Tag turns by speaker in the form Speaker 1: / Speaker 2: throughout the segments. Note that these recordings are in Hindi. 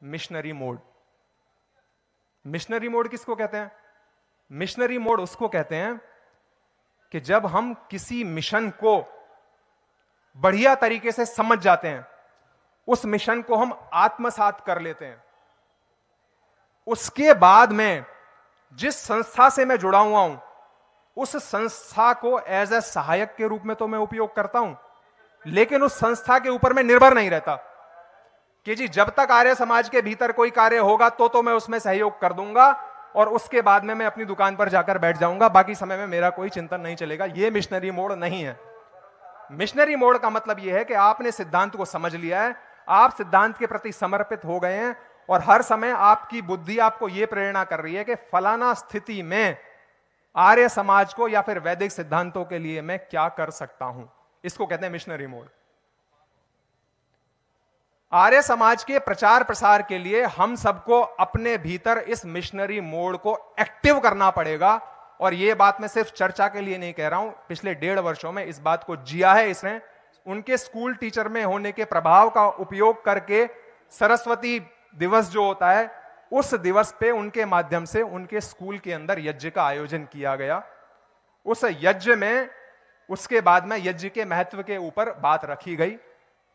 Speaker 1: Missionary mode. मिशनरी मोड किसको कहते हैं? मिशनरी मोड उसको कहते हैं कि जब हम किसी मिशन को बढ़िया तरीके से समझ जाते हैं, उस मिशन को हम आत्मसात कर लेते हैं, उसके बाद में जिस संस्था से मैं जुड़ा हुआ हूं उस संस्था को एज ए सहायक के रूप में तो मैं उपयोग करता हूं, लेकिन उस संस्था के ऊपर मैं निर्भर नहीं रहता कि जी जब तक आर्य समाज के भीतर कोई कार्य होगा तो मैं उसमें सहयोग कर दूंगा और उसके बाद में मैं अपनी दुकान पर जाकर बैठ जाऊंगा, बाकी समय में मेरा कोई चिंतन नहीं चलेगा। यह मिशनरी मोड नहीं है। मिशनरी मोड का मतलब यह है कि आपने सिद्धांत को समझ लिया है, आप सिद्धांत के प्रति समर्पित हो गए हैं और हर समय आपकी बुद्धि आपको यह प्रेरणा कर रही है कि फलाना स्थिति में आर्य समाज को या फिर वैदिक सिद्धांतों के लिए मैं क्या कर सकता हूं। इसको कहते हैं मिशनरी मोड। आर्य समाज के प्रचार प्रसार के लिए हम सबको अपने भीतर इस मिशनरी मोड को एक्टिव करना पड़ेगा। और यह बात मैं सिर्फ चर्चा के लिए नहीं कह रहा हूं, पिछले 1.5 वर्षों में इस बात को जिया है इसने। उनके स्कूल टीचर में होने के प्रभाव का उपयोग करके सरस्वती दिवस जो होता है उस दिवस पे उनके माध्यम से उनके स्कूल के अंदर यज्ञ का आयोजन किया गया। उस यज्ञ में उसके बाद में यज्ञ के महत्व के ऊपर बात रखी गई।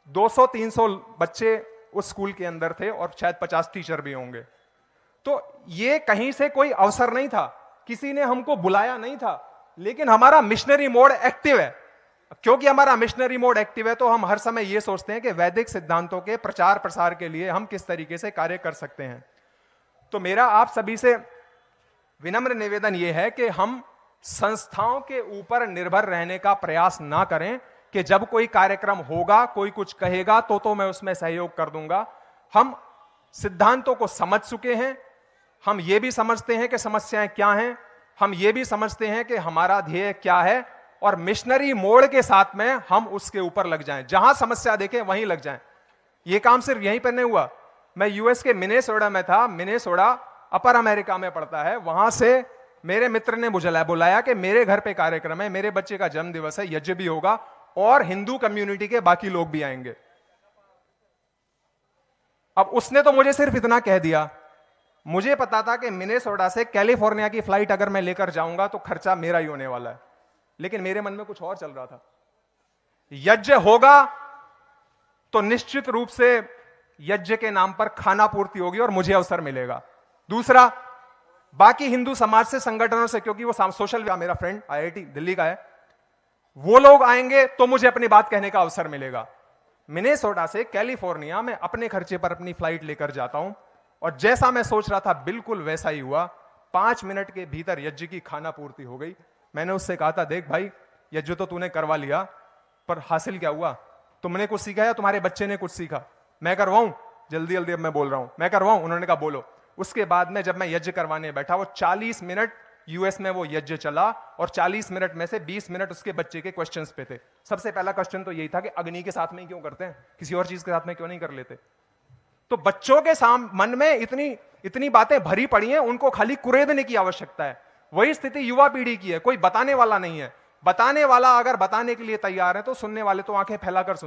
Speaker 1: 200-300 बच्चे उस स्कूल के अंदर थे और शायद 50 टीचर भी होंगे। तो ये कहीं से कोई अवसर नहीं था, किसी ने हमको बुलाया नहीं था, लेकिन हमारा मिशनरी मोड एक्टिव है। क्योंकि हमारा मिशनरी मोड एक्टिव है तो हम हर समय यह सोचते हैं कि वैदिक सिद्धांतों के प्रचार प्रसार के लिए हम किस तरीके से कार्य कर सकते हैं। तो मेरा आप सभी से विनम्र निवेदन यह है कि हम संस्थाओं के ऊपर निर्भर रहने का प्रयास ना करें कि जब कोई कार्यक्रम होगा, कोई कुछ कहेगा तो मैं उसमें सहयोग कर दूंगा। हम सिद्धांतों को समझ चुके हैं, हम ये भी समझते हैं कि समस्याएं क्या हैं, हम ये भी समझते हैं कि हमारा ध्येय क्या है, और मिशनरी मोड के साथ में हम उसके ऊपर लग जाएं। जहां समस्या देखें वहीं लग जाएं। यह काम सिर्फ यहीं पर नहीं हुआ। मैं यूएस के मिनेसोटा में था। मिनेसोटा अपर अमेरिका में पड़ता है। वहां से मेरे मित्र ने मुझे बुलाया कि मेरे घर पे कार्यक्रम है, मेरे बच्चे का जन्म दिवस है, यज्ञ भी होगा और हिंदू कम्युनिटी के बाकी लोग भी आएंगे। अब उसने तो मुझे सिर्फ इतना कह दिया, मुझे पता था कि मिनेसोटा से कैलिफोर्निया की फ्लाइट अगर मैं लेकर जाऊंगा तो खर्चा मेरा ही होने वाला है, लेकिन मेरे मन में कुछ और चल रहा था। यज्ञ होगा तो निश्चित रूप से यज्ञ के नाम पर खाना पूर्ति होगी और मुझे अवसर मिलेगा। दूसरा, बाकी हिंदू समाज से, संगठनों से, क्योंकि वो सोशल मेरा फ्रेंड आईआईटी दिल्ली का है, वो लोग आएंगे तो मुझे अपनी बात कहने का अवसर मिलेगा। मिनेसोटा से कैलिफोर्निया में अपने खर्चे पर अपनी फ्लाइट लेकर जाता हूं और जैसा मैं सोच रहा था बिल्कुल वैसा ही हुआ। 5 मिनट के भीतर यज्ञ की खाना पूर्ति हो गई। मैंने उससे कहा था, देख भाई, यज्ञ तो तूने करवा लिया, पर हासिल क्या हुआ? तुमने कुछ सीखा या तुम्हारे बच्चे ने कुछ सीखा? मैं करवाऊं? जल्दी जल्दी अब मैं बोल रहा हूं, मैं करवाऊं? उन्होंने कहा बोलो। उसके बाद में जब मैं यज्ञ करवाने बैठा, वो 40 मिनट यूएस में वो यज्ञ चला और 40 मिनट में से 20 मिनट उसके बच्चे के क्वेश्चंस पे थे। सबसे पहला क्वेश्चन तो यही था कि अग्नि के साथ में क्यों करते हैं, किसी और चीज के साथ में क्यों नहीं कर लेते? तो बच्चों के मन में इतनी बातें भरी पड़ी हैं, उनको खाली कुरेदने की आवश्यकता है। वही स्थिति युवा पीढ़ी की है, कोई बताने वाला नहीं है। बताने वाला अगर बताने के लिए तैयार है तो सुनने वाले तो आंखें फैलाकर सुन